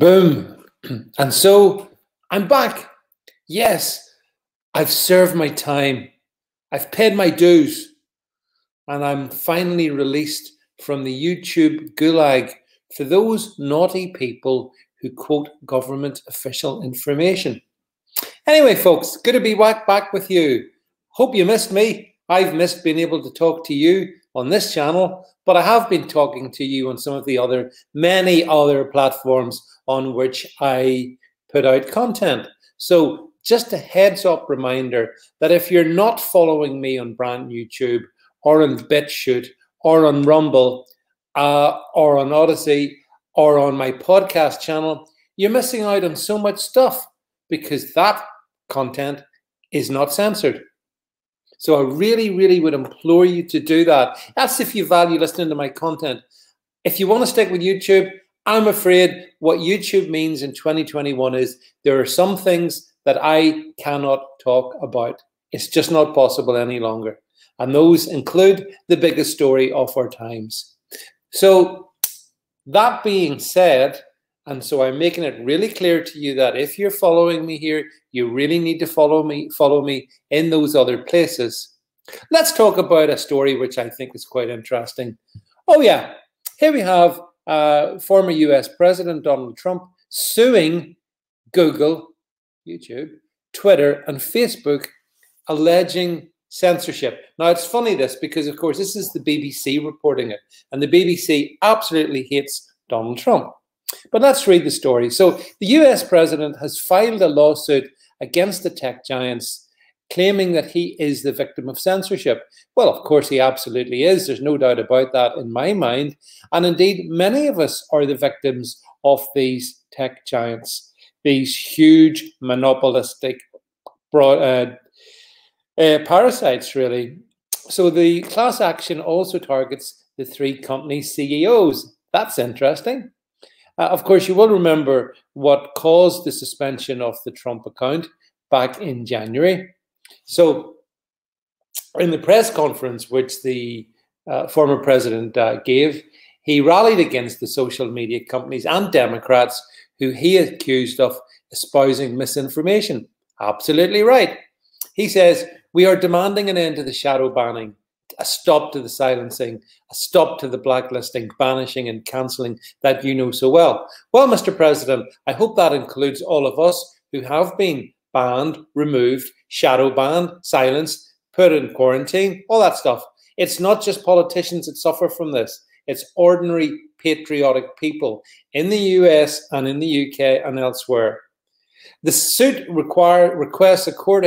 Boom. And so I'm back. Yes, I've served my time. I've paid my dues. And I'm finally released from the YouTube gulag for those naughty people who quote government official information. Anyway, folks, good to be back with you. Hope you missed me. I've missed being able to talk to you on this channel, but I have been talking to you on some of the many other platforms on which I put out content. So just a heads up reminder that if you're not following me on brand YouTube or on BitChute or on Rumble or on Odyssey or on my podcast channel, you're missing out on so much stuff because that content is not censored. So I really, really would implore you to do that. That's if you value listening to my content. If you want to stick with YouTube, I'm afraid what YouTube means in 2021 is there are some things that I cannot talk about. It's just not possible any longer. And those include the biggest story of our times. So that being said, and so I'm making it really clear to you that if you're following me here, you really need to follow me in those other places. Let's talk about a story which I think is quite interesting. Oh yeah, here we have former US President Donald Trump suing Google, YouTube, Twitter, and Facebook, alleging censorship. Now, it's funny this because, of course, this is the BBC reporting it, and the BBC absolutely hates Donald Trump. But let's read the story. So the US president has filed a lawsuit against the tech giants, claiming that he is the victim of censorship. Well, of course, he absolutely is. There's no doubt about that in my mind. And indeed, many of us are the victims of these tech giants, these huge monopolistic parasites, really. So the class action also targets the three company CEOs. That's interesting. Of course, you will remember what caused the suspension of the Trump account back in January. So in the press conference which the former president gave, he rallied against the social media companies and Democrats who he accused of espousing misinformation. Absolutely right. He says, "We are demanding an end to the shadow banning, a stop to the silencing, a stop to the blacklisting, banishing and cancelling that you know so well." Well, Mr. President, I hope that includes all of us who have been banned, removed, shadow banned, silenced, put in quarantine, all that stuff. It's not just politicians that suffer from this. It's ordinary patriotic people in the US and in the UK and elsewhere. The suit requests a court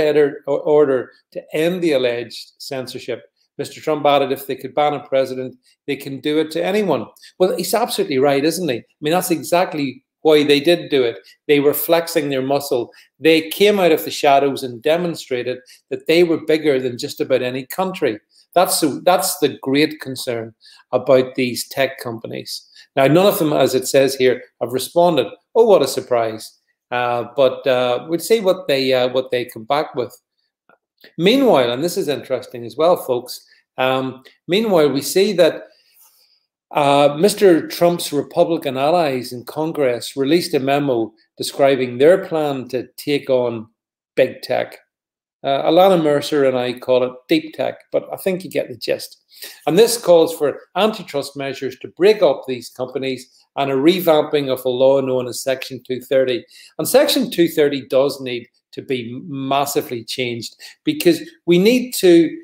order to end the alleged censorship. Mr. Trump added if they could ban a president, they can do it to anyone. Well, he's absolutely right, isn't he? I mean, that's exactly why they did do it. They were flexing their muscle. They came out of the shadows and demonstrated that they were bigger than just about any country. That's the great concern about these tech companies. Now, none of them, as it says here, have responded. Oh, what a surprise. But we'll see what they come back with. Meanwhile, and this is interesting as well, folks, meanwhile, we see that Mr. Trump's Republican allies in Congress released a memo describing their plan to take on big tech. Alana Mercer and I call it deep tech, but I think you get the gist. And this calls for antitrust measures to break up these companies and a revamping of a law known as Section 230. And Section 230 does need to be massively changed because we need to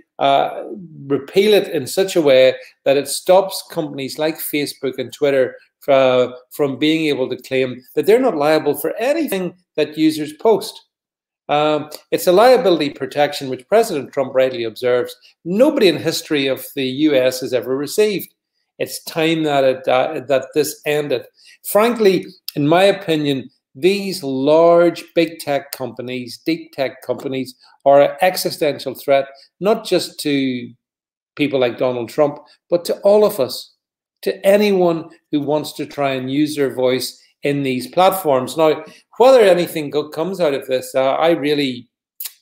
repeal it in such a way that it stops companies like Facebook and Twitter from being able to claim that they're not liable for anything that users post. It's a liability protection which President Trump rightly observes nobody in history of the US has ever received. It's time that this ended. Frankly, in my opinion, these large big tech companies, deep tech companies, are an existential threat, not just to people like Donald Trump, but to all of us, to anyone who wants to try and use their voice in these platforms. Now, whether anything good comes out of this, I really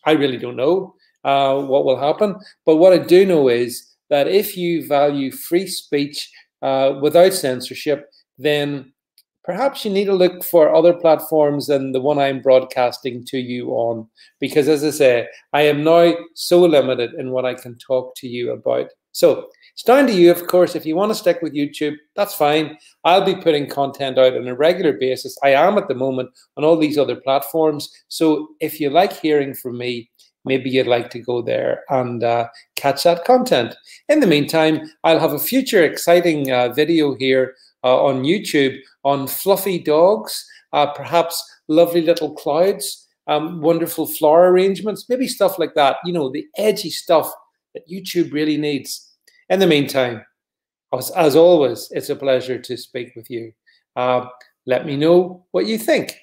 don't know what will happen. But what I do know is that if you value free speech without censorship, then perhaps you need to look for other platforms than the one I'm broadcasting to you on. Because as I say, I am now so limited in what I can talk to you about. So it's down to you, of course. If you want to stick with YouTube, that's fine. I'll be putting content out on a regular basis. I am at the moment on all these other platforms. So if you like hearing from me, maybe you'd like to go there and catch that content. In the meantime, I'll have a future exciting video here on YouTube on fluffy dogs, perhaps lovely little clouds, wonderful flower arrangements, maybe stuff like that. You know, the edgy stuff that YouTube really needs. In the meantime, as always, it's a pleasure to speak with you. Let me know what you think.